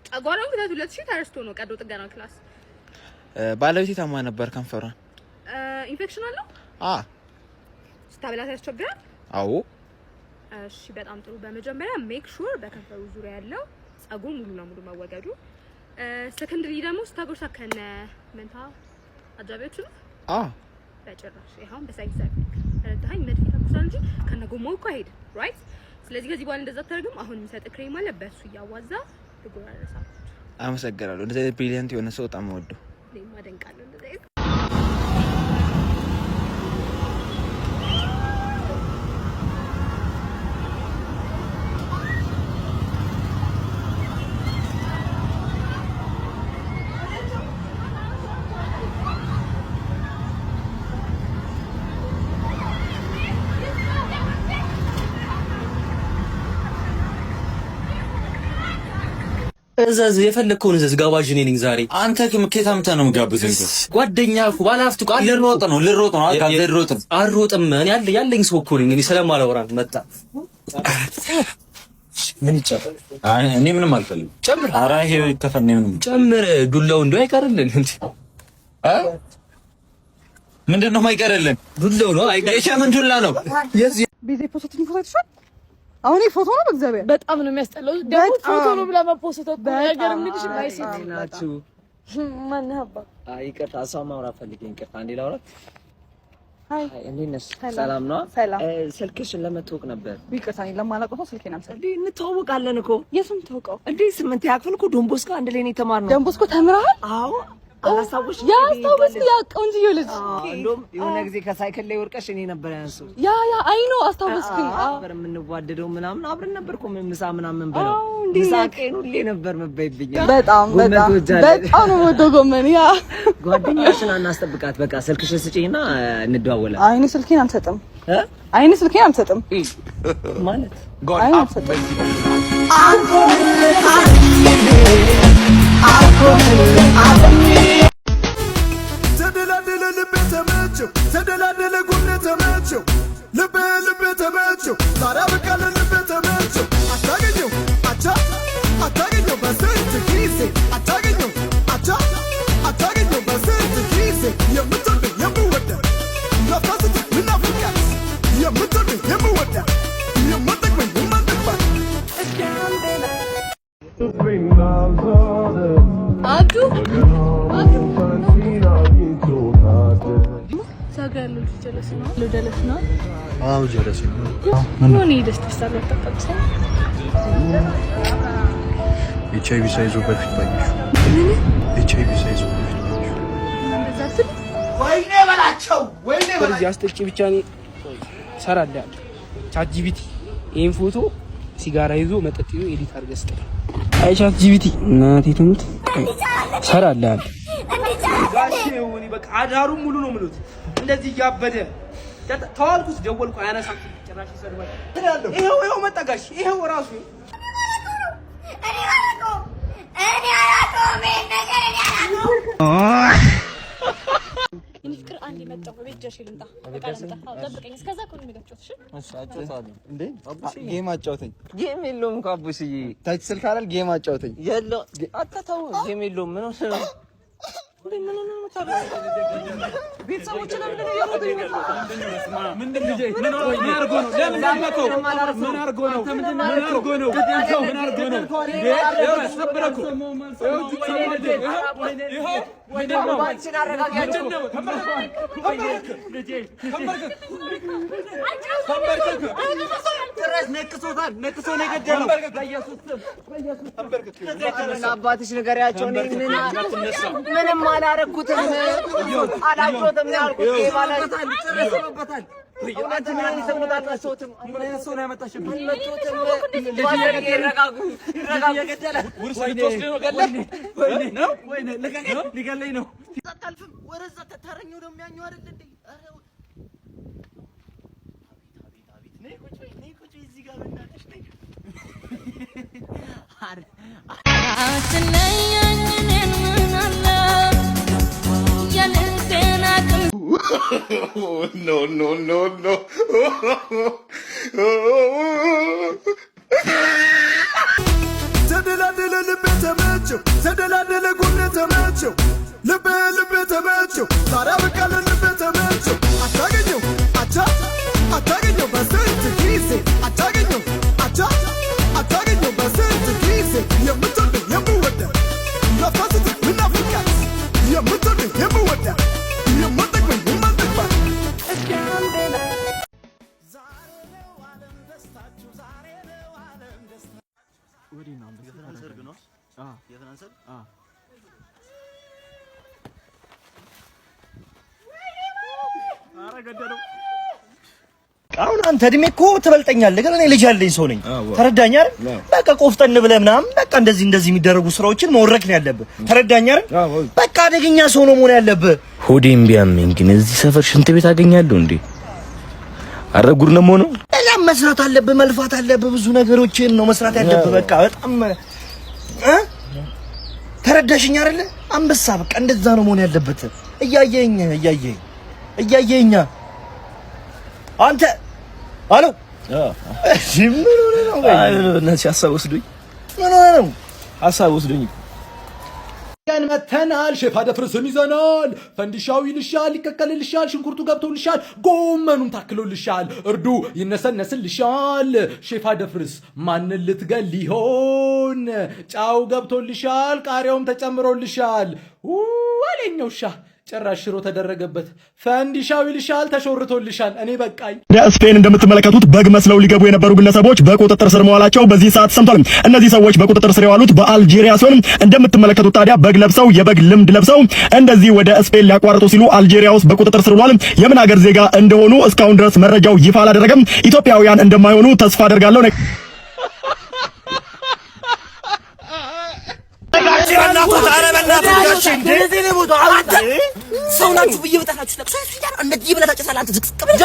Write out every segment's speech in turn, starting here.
ጨጓራው ከታች 2000 ተረስቶ ነው ቀዶ ጥገና ክላስ። ባለቤቴ ታማ ነበር ከንፈሯን። ኢንፌክሽን አለው? ስታብላት ያስቸግራል? አዎ። እሺ በጣም ጥሩ። በመጀመሪያ ሜክ ሹር በከንፈሩ ዙሪያ ያለው ጸጉር ሙሉ ለሙሉ መወገዱ። ሰከንድሊ ደግሞ ስታጎርሳ ከነ መንታ አጃቢዎቹ በጭራሽ ይሄን በሳይንስ ረዳኝ መድፍ ተኩሳል እንጂ ከነ ጎማው እኮ አይሄድ ራይት። ስለዚህ ከዚህ በኋላ እንደዛ ተረግም አሁን የሚሰጥ ክሬም አለ በሱ ያዋዛ ልጎራረሳ። አመሰግናለሁ። እንደዚህ ብሪሊያንት የሆነ ሰው በጣም ወደው ለማ ደንቃለሁ እንደዚህ እዛዝ የፈለከውን እዛዝ ጋባዥ ነኝ ዛሬ። አንተ ከመከታ ምታ ነው ጋብዘኝ። ጓደኛ እኮ ባላፍቱ ቃል ልሮጥ ነው አልሮጥም። እኔ ያለኝ ሰው እኮ ነኝ። እኔ ስለማላወራን መጣ ምን ይቻላል? እኔ ምንም አልፈልግም። ጨምር። ኧረ ይሄ ከፈነ ምንም ጨምር። ዱላው እንደው አይቀርልን እንዴ? ምንድነው የማይቀርልን? ዱላው ነው አይቀር። የምን ዱላ ነው? ቤዜ ፖስቲንግ ፎቶ አይተሻል? አሁን ይሄ ፎቶ ነው። በእግዚአብሔር በጣም ነው የሚያስጠላው። ደግሞ ፎቶ ነው ብላ ማፖስት እኮ ነገር ምንድሽ ማይሰጥ ናችሁ። ማን አባ ይቅርታ፣ እሷ ማውራት ፈልገኝ። ይቅርታ እንዴ ላውራት። ሃይ እንዴት ነሽ? ሰላም ነው? ሰላም። ስልክሽን ለመተዋወቅ ነበር። ይቅርታ፣ እኔ ለማላውቀው ሰው ስልኬን አልሰጥም። እንዴ እንተዋወቃለን እኮ። የቱን ተውቀው እንዴ 8 ያክፍል እኮ ዶንቦስኮ አንድ ላይ ነው የተማርነው። ዶንቦስኮ ተምረሃል? አዎ። አላሳውሽ ያስታውስ ያቀው እንጂ ይልጅ እንደውም የሆነ ጊዜ ከሳይክል ላይ ወርቀሽ እኔ ነበር ያንሱ። ያ አይኖ አስታውስኩኝ። ነበር የምንዋደደው ምናምን አብረን ነበርኩ ምሳ ምናምን በለው። ምሳ ቀን ሁሌ ነበር መባይብኝ። በጣም ነው ወደው ጎመን። ያ ጓደኛሽን አናስጠብቃት። በቃ ስልክሽን ስጪኝና እንደዋወላለን። አይኔ ስልኬን አልሰጥም። አይኔ ስልኬን አልሰጥም ማለት አይኔ አልሰጥም። ተደላደለ ጎኔ ተመቸው ልቤ ተመቸው ዛሬ በቃለ ልቤ ተመቸው አታገኘው አታገኘው በስንት ጊዜ አታገኘው በስንት ጊዜ የምትወድ የምወዳ ነፋስት ምናፍቃት የምትወድ የምወዳ የምትጠቅመኝ የማንጠቅባት አዱ ጀለስ ነው። አዎ ጀለስ ነው። ምን ይደስተሳል ተቀጥታ ኤችአይቪ ሳይዞ በፊት ባይሽ ኤችአይቪ ሳይዞ በፊት ባይሽ ወይኔ በላቸው ወይኔ በዚህ አስጠጪ ብቻ ነው ሰራዳል ቻት ጂፒቲ ይሄን ፎቶ ሲጋራ ይዞ መጠጥ ይዞ ኤዲት አድርገህ ስጠኝ። አይ ቻት ጂፒቲ እናቴ ትሙት ሰራዳል ጋሼው እኔ በቃ አዳሩን ሙሉ ነው ምሉት እንደዚህ ያበደ ተዋልኩት ደወልኩ አያነሳም ጭራሽ ይሰድባል። ይሄው መጣ ጋሽ ይሄው ራሱ እኔ ፍቅር አንድ የመጣው በቤት ጀሽ ልምጣ በቃ ልምጣ። ጠብቀኝ እስከዛ እኮ ነው የሚገጨው። እሺ እሺ አጫውታለሁ እንዴ አቡሽ ጌም አጫውተኝ። ጌም የለውም እኮ አቡሽዬ ታች ስልክ አይደል ጌም አጫውተኝ። የለው አታታው ጌም የለውም ምን ነው ምን ቤተሰቦች ለምን ነው ያወጡኝ? ምንድነው ምን አርጎ ነው? ለምን አልመጣው? ምን አርጎ ነው? ምን አርጎ ነው? ምን አርጎ ነው? ይሄው ሰበረኩ። ይሄው ምንድነው? ባንቺን አረጋጋችሁ። ትረስ ነክሶታል። ነክሶ ነው የገደለው። በኢየሱስ ስም አባትሽ ንገሪያቸው። ምንም አላረኩትም። አላቆተም ያልኩት ይባላል። ተረሰበታል። እውነትን ያንሰሙታል። አሰውትም ምን ሰው ነው ያመጣሽብኝ? አልመጡትም። ልጅ ይረጋጉ የገደለ ውርስ ልትወስድ ነው ገለኝ ነው ወይኔ ለቀቀኝ ሊገለኝ ነው። ታልፍም ወረዛ ተታረኛው ነው የሚያኘው አይደል እንዴ? አቤት ነይ ቁጭ እዚህ ጋር በእናትሽ ነይ አረ no. ተደላደለ ልቤ ተመቸው ተደላደለ ጎኔ ተመቸው ልቤ ተመቸው ዛሬ በቃለ ልቤ ተመቸው አታገኘው አቻ አታገኘው በስንት ጊዜ አታገኘው አቻ አታገኘው በስንት ጊዜ የምትወደው የምወደው ለፋስት ምናፍቃት የምትወደው የምወደው የምትጠቅመኝ የማልጠቅማት አሁን አንተ እድሜ እኮ ትበልጠኛለህ፣ ግን እኔ ልጅ ያለኝ ሰው ነኝ። ተረዳኝ አይደል? በቃ ቆፍጠን ብለህ ምናምን በቃ እንደዚህ የሚደረጉ ስራዎችን መወረክ ነው ያለብህ። ተረዳኝ አይደል? በቃ አደገኛ ሰው ነው መሆን ያለብህ። ሆዴም ቢያመኝ ግን እዚህ ሰፈር ሽንት ቤት አገኛለሁ እንዴ? አረ ጉድ ነው የምሆነው። እኛም መስራት አለብህ፣ መልፋት አለብህ፣ ብዙ ነገሮችን ነው መስራት ያለብህ። በቃ በጣም ተረዳሽኝ አይደል? አንበሳ በቃ እንደዛ ነው መሆን ያለበት። እያየኝ አንተ አሎ እሺ ምን ሆነ ነው? እነዚህ ሀሳብ ወስዱኝ። ምን ሆነ ነው? ሀሳብ ወስዱኝ። ያን መተናል ሼፍ አደፍርስን ይዘናል። ፈንዲሻው ይልሻል፣ ይቀቀልልሻል፣ ሽንኩርቱ ገብቶልሻል፣ ጎመኑም ታክሎልሻል፣ እርዱ ይነሰነስልሻል። ሼፍ አደፍርስ ማንን ልትገል ይሆን? ጫው ገብቶልሻል፣ ቃሪያውም ተጨምሮልሻል። አለኛው ሻ ጭራሽ ሽሮ ተደረገበት። ፈንዲሻው ይልሻል፣ ተሾርቶልሻል። እኔ በቃኝ። ስፔን እንደምትመለከቱት በግ መስለው ሊገቡ የነበሩ ግለሰቦች በቁጥጥር ስር መዋላቸው በዚህ ሰዓት ሰምቷል። እነዚህ ሰዎች በቁጥጥር ስር የዋሉት በአልጄሪያ ሲሆን እንደምትመለከቱት ታዲያ በግ ለብሰው የበግ ልምድ ለብሰው እንደዚህ ወደ ስፔን ሊያቋርጡ ሲሉ አልጄሪያ ውስጥ በቁጥጥር ስር ውሏል። የምን ሀገር ዜጋ እንደሆኑ እስካሁን ድረስ መረጃው ይፋ አላደረገም። ኢትዮጵያውያን እንደማይሆኑ ተስፋ አደርጋለሁ። ሰውናችሁ ብዬ በጣላችሁ ለቅሶ ይያል እንደዚህ ብለህ ታጨሳለህ አንተ። ዝቅ ብለህ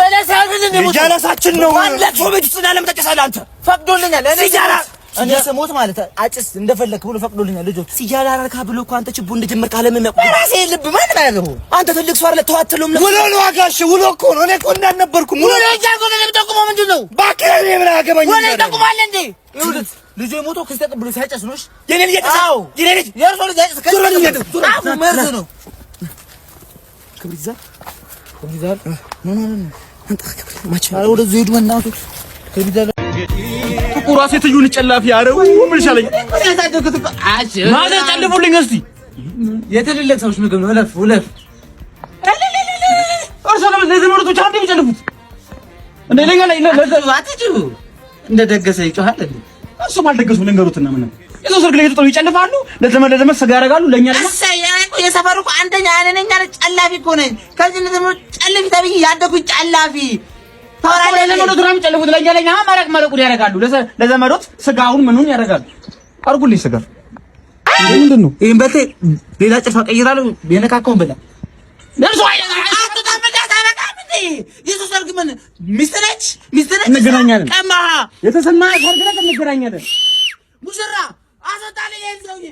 ጀለሳችን ነው ለቅሶ ቤት ውስጥ እንዳለም ታጨሳለህ አንተ። ፈቅዶልኛል እኔ ሲጃራ እኔ ስሞት ማለት አጭስ እንደፈለክ ብሎ ፈቅዶልኛል። ልጆች ሲጃራ አራካ ብሎ እኮ አንተ ችቦ እንደጀመርክ አለም የሚያውቁ ራሴ ልብ ማን ያገባው አንተ ትልቅ ሰው አይደለ? ተዋትሎም ነው ውሎ ነው አጋሽ ውሎ እኮ ነው። እኔ እኮ እንዳልነበርኩ ውሎ ያልኩ ነው። የምጠቁመው ምንድን ነው? ባክህ እኔ ምን አገባኝ? ውሎ ይጠቁማል እንዴ? ይኸውልህ ልጅ ሞቶ ከስተቀ ብሎ ሲያጨስ ነው። የኔ ልጅ ያጨሳው የኔ ልጅ የእርሶ ልጅ ያጨስ ከሱ መርዝ ነው። ክብሪዛ ኖ አንተ ክብሪዛ ማቻ ወደ ዘይዱ እናቱ ክብሪዛ ጥቁሯ ሴትዮን ጨላፊ ያረው ምን ይሻለኝ? ማለት ጨልፉልኝ እስቲ። የትልልቅ ሰዎች ምግብ ነው። ውለፍ እርሶ ለዘመዶች አንዴ የሚጨልፉት እንደ ለኛ ላይ አትጩ እንደ ደገሰ ይጮሃል እንዴ? እሱም አልደገሱም። ልንገሩትና ምን የሰው ሰርግ ላይ ተጠሩ ይጨልፋሉ። ለዘመድ ስጋ ያደርጋሉ። ለኛ ደግሞ የሰፈሩ እኮ አንደኛ ነኝ ጨላፊ እኮ ነኝ። ከዚህ ለዘመድ ጨልፊ ተብዬ ያደኩኝ ጨላፊ ለዘመዶት ነው የሚጨልፉት። ለኛ መረቁን ያደርጋሉ። ለዘመዶት ስጋውን ምኑን ያደርጋሉ። አርጉልኝ ስጋ ምንድን ነው? ይሄን በቴ ሌላ ጭልፋ ቀይራለሁ። የነካካውን በላ ለምሶ የሰው ሰርግ ምን ሚስት ነች? እንገናኛለን። ቀማ የተሰማ ሰርግ ላይ እንገናኛለን። ሙሽራ አሰጣለኝ ሰውዬ